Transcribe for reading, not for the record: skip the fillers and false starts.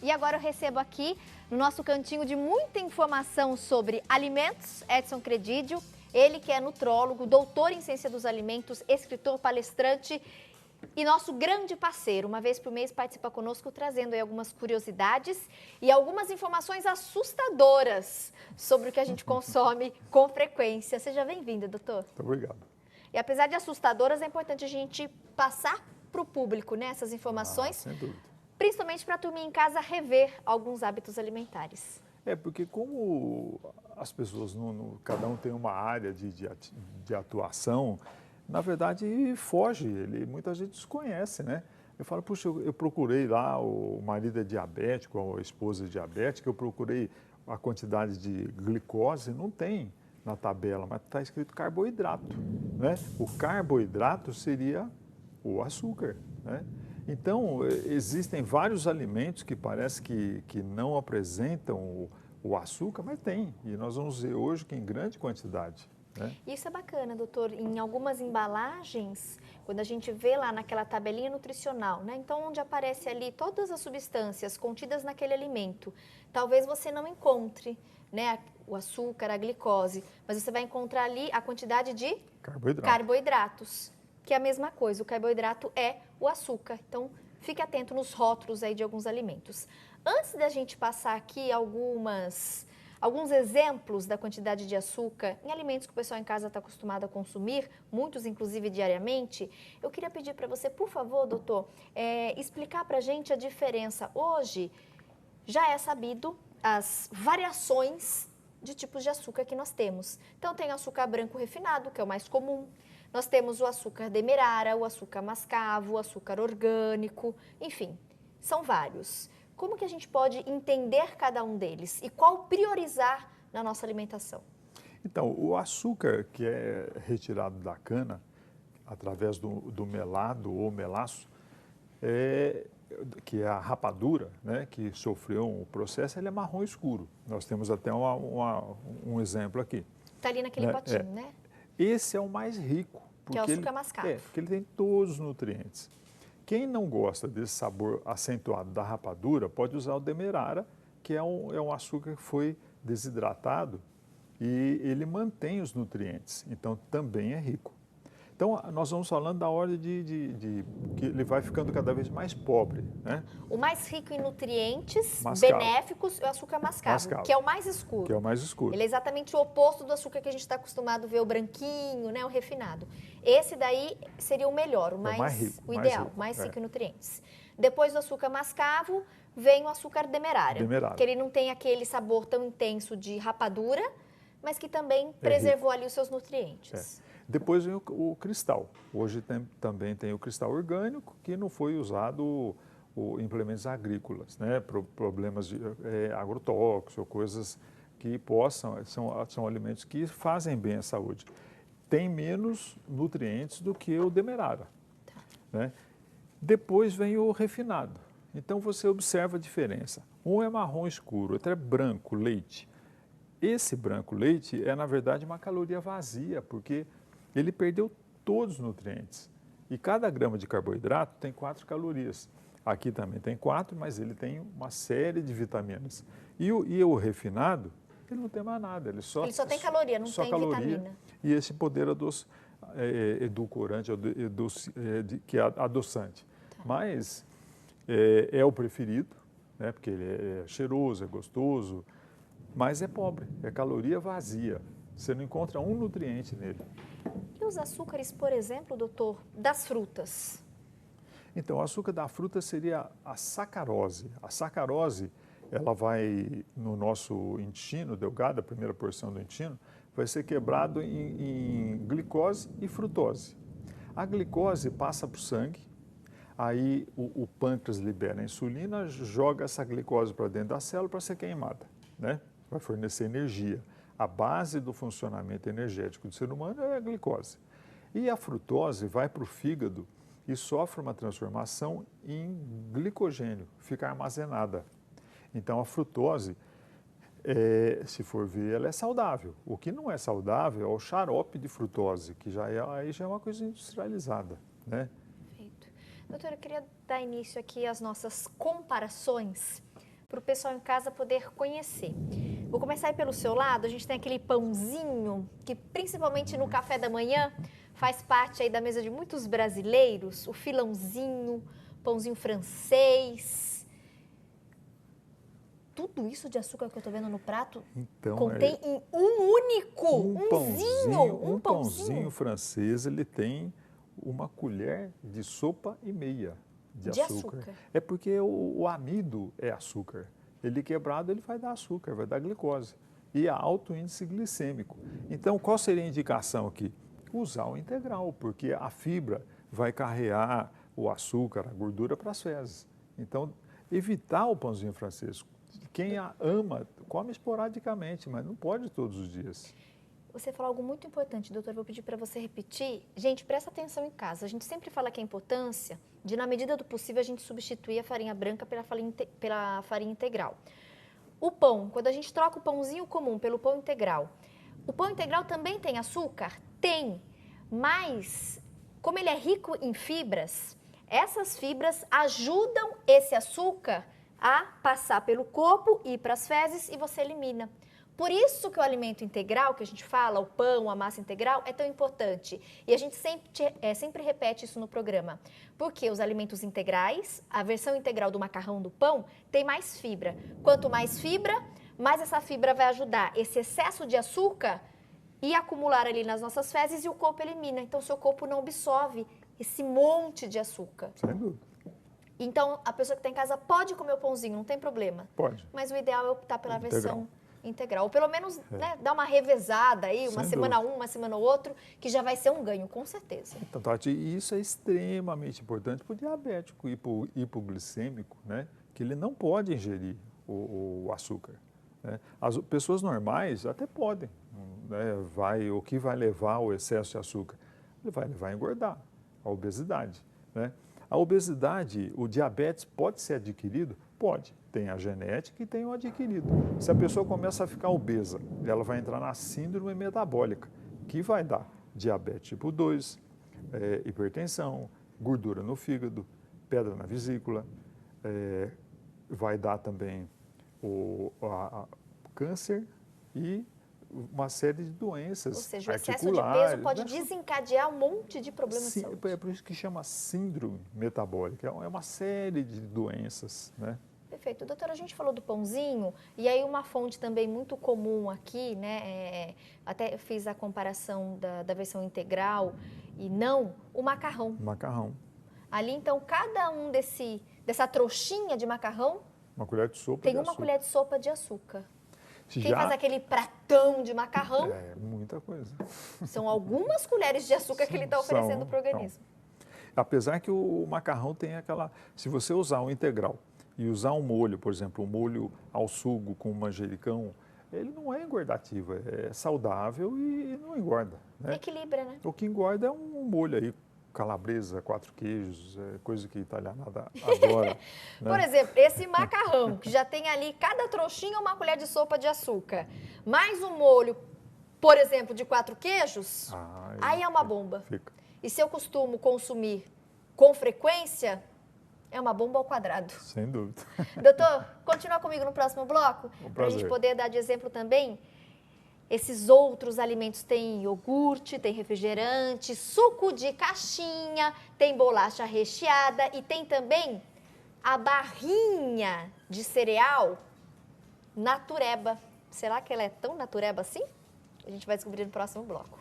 E agora eu recebo aqui, no nosso cantinho de muita informação sobre alimentos, Edson Credídio. Ele que é nutrólogo, doutor em ciência dos alimentos, escritor, palestrante e nosso grande parceiro. Uma vez por mês participa conosco trazendo aí algumas curiosidades e algumas informações assustadoras sobre o que a gente consome com frequência. Seja bem-vindo, doutor. Muito obrigado. E apesar de assustadoras, é importante a gente passar para o público, né, essas informações. Sem dúvida. Principalmente para a turminha em casa rever alguns hábitos alimentares. Porque como as pessoas, cada um tem uma área de atuação, na verdade foge, muita gente desconhece, né? Eu falo, puxa, eu procurei lá, o marido é diabético, a esposa é diabética, eu procurei a quantidade de glicose, não tem na tabela, mas está escrito carboidrato, né? O carboidrato seria o açúcar, né? Então, existem vários alimentos que parece que não apresentam o açúcar, mas tem. E nós vamos ver hoje que em grande quantidade. Né? Isso é bacana, doutor. Em algumas embalagens, quando a gente vê lá naquela tabelinha nutricional, né? Então, onde aparece ali todas as substâncias contidas naquele alimento, talvez você não encontre, né, o açúcar, a glicose, mas você vai encontrar ali a quantidade de carboidratos. Que é a mesma coisa, o carboidrato é o açúcar. Então, fique atento nos rótulos aí de alguns alimentos. Antes da gente passar aqui alguns exemplos da quantidade de açúcar em alimentos que o pessoal em casa está acostumado a consumir, muitos inclusive diariamente, eu queria pedir para você, por favor, doutor, explicar para a gente a diferença. Hoje, já é sabido as variações de tipos de açúcar que nós temos. Então, tem açúcar branco refinado, que é o mais comum. Nós temos o açúcar demerara, o açúcar mascavo, o açúcar orgânico, enfim, são vários. Como que a gente pode entender cada um deles e qual priorizar na nossa alimentação? Então, o açúcar que é retirado da cana, através do melado ou melaço, que é a rapadura, né, que sofreu um processo, ele é marrom escuro. Nós temos até um exemplo aqui. Está ali naquele potinho, né? Esse é o mais rico. Que é o açúcar mascavo. Porque ele tem todos os nutrientes. Quem não gosta desse sabor acentuado da rapadura, pode usar o demerara, que é um açúcar que foi desidratado e ele mantém os nutrientes. Então, também é rico. Então, nós vamos falando da ordem que ele vai ficando cada vez mais pobre, né? O mais rico em nutrientes mascavo. Benéficos é o açúcar mascavo, que é o mais escuro. Que é o mais escuro. Ele é exatamente o oposto do açúcar que a gente está acostumado a ver, o branquinho, né, o refinado. Esse daí seria o melhor, o ideal, mais rico em nutrientes. Depois do açúcar mascavo, vem o açúcar demerara. Que ele não tem aquele sabor tão intenso de rapadura, mas que também preservou ali os seus nutrientes. Depois vem o cristal. Hoje também tem o cristal orgânico, que não foi usado em implementos agrícolas, né? Problemas de agrotóxicos ou coisas que são alimentos que fazem bem à saúde. Tem menos nutrientes do que o demerara. Né? Depois vem o refinado. Então você observa a diferença. Um é marrom escuro, outro é branco, leite. Esse branco leite é, na verdade, uma caloria vazia, porque ele perdeu todos os nutrientes. E cada grama de carboidrato tem 4 calorias. Aqui também tem 4, mas ele tem uma série de vitaminas. E o refinado, ele não tem mais nada. Ele só tem caloria, não tem vitamina. E esse poder edulcorante, que é adoçante. Tá. Mas é o preferido, né, porque ele é cheiroso, é gostoso, mas é pobre, é caloria vazia. Você não encontra um nutriente nele. E os açúcares, por exemplo, doutor, das frutas? Então, o açúcar da fruta seria a sacarose. A sacarose, ela vai no nosso intestino delgado, a primeira porção do intestino, vai ser quebrado em glicose e frutose. A glicose passa para o sangue, aí o pâncreas libera a insulina, joga essa glicose para dentro da célula para ser queimada, né? Vai fornecer energia. A base do funcionamento energético do ser humano é a glicose. E a frutose vai para o fígado e sofre uma transformação em glicogênio, fica armazenada. Então, a frutose, se for ver, ela é saudável. O que não é saudável é o xarope de frutose, que aí já é uma coisa industrializada, né? Perfeito. Doutora, eu queria dar início aqui às nossas comparações para o pessoal em casa poder conhecer. Vou começar aí pelo seu lado. A gente tem aquele pãozinho que, principalmente no café da manhã, faz parte aí da mesa de muitos brasileiros. O filãozinho, pãozinho francês. Tudo isso de açúcar que eu estou vendo no prato então, contém em um único, um pãozinho francês, ele tem uma colher de sopa e meia de açúcar. É porque o amido é açúcar. Ele quebrado, ele vai dar açúcar, vai dar glicose. E alto índice glicêmico. Então, qual seria a indicação aqui? Usar o integral, porque a fibra vai carregar o açúcar, a gordura para as fezes. Então, evitar o pãozinho francês. Quem a ama, come esporadicamente, mas não pode todos os dias. Você falou algo muito importante, doutor, vou pedir para você repetir. Gente, presta atenção em casa. A gente sempre fala que a importância de, na medida do possível, a gente substituir a farinha branca pela farinha integral. O pão, quando a gente troca o pãozinho comum pelo pão integral, o pão integral também tem açúcar? Tem, mas como ele é rico em fibras, essas fibras ajudam esse açúcar a passar pelo corpo, ir para as fezes e você elimina. Por isso que o alimento integral, que a gente fala, o pão, a massa integral, é tão importante. E a gente sempre repete isso no programa. Porque os alimentos integrais, a versão integral do macarrão, do pão, tem mais fibra. Quanto mais fibra, mais essa fibra vai ajudar esse excesso de açúcar e acumular ali nas nossas fezes e o corpo elimina. Então, o seu corpo não absorve esse monte de açúcar. Sem dúvida. Então, a pessoa que está em casa pode comer o pãozinho, não tem problema. Pode. Mas o ideal é optar pela versão integral. Ou pelo menos dar uma revezada aí, uma semana uma semana outro, que já vai ser um ganho, com certeza. Então, Tati, isso é extremamente importante para o diabético hipoglicêmico, né? Que ele não pode ingerir o açúcar. Né? As pessoas normais até podem, né? O que vai levar ao excesso de açúcar? Ele vai levar a engordar, a obesidade, né? A obesidade, o diabetes pode ser adquirido? Pode. Tem a genética e tem o adquirido. Se a pessoa começa a ficar obesa, ela vai entrar na síndrome metabólica, que vai dar diabetes tipo 2, hipertensão, gordura no fígado, pedra na vesícula, vai dar também o câncer e uma série de doenças. Ou seja, o excesso de peso pode desencadear um monte de problemas de saúde. É por isso que chama síndrome metabólica. É uma série de doenças, né? Perfeito. Doutora, a gente falou do pãozinho, e aí uma fonte também muito comum aqui, né? Até fiz a comparação da versão integral e não, o macarrão. Macarrão. Ali, então, cada um dessa trouxinha de macarrão uma colher de sopa tem uma colher de sopa de açúcar. Quem Já... faz aquele pratão de macarrão... É, muita coisa. São algumas colheres de açúcar que ele está oferecendo para o organismo. Apesar que o macarrão tem aquela... Se você usar um integral e usar um molho, por exemplo, um molho ao sugo com manjericão, ele não é engordativo, é saudável e não engorda. Né? Equilibra, né? O que engorda é um molho aí, calabresa, 4 queijos, coisa que italianada adora. Né? Por exemplo, esse macarrão, que já tem ali cada trouxinha uma colher de sopa de açúcar, mais um molho, por exemplo, de 4 queijos, aí é uma bomba. Fica. E se eu costumo consumir com frequência, é uma bomba ao quadrado. Sem dúvida. Doutor, continua comigo no próximo bloco? Para a gente poder dar de exemplo também. Esses outros alimentos têm iogurte, tem refrigerante, suco de caixinha, tem bolacha recheada e tem também a barrinha de cereal natureba. Será que ela é tão natureba assim? A gente vai descobrir no próximo bloco.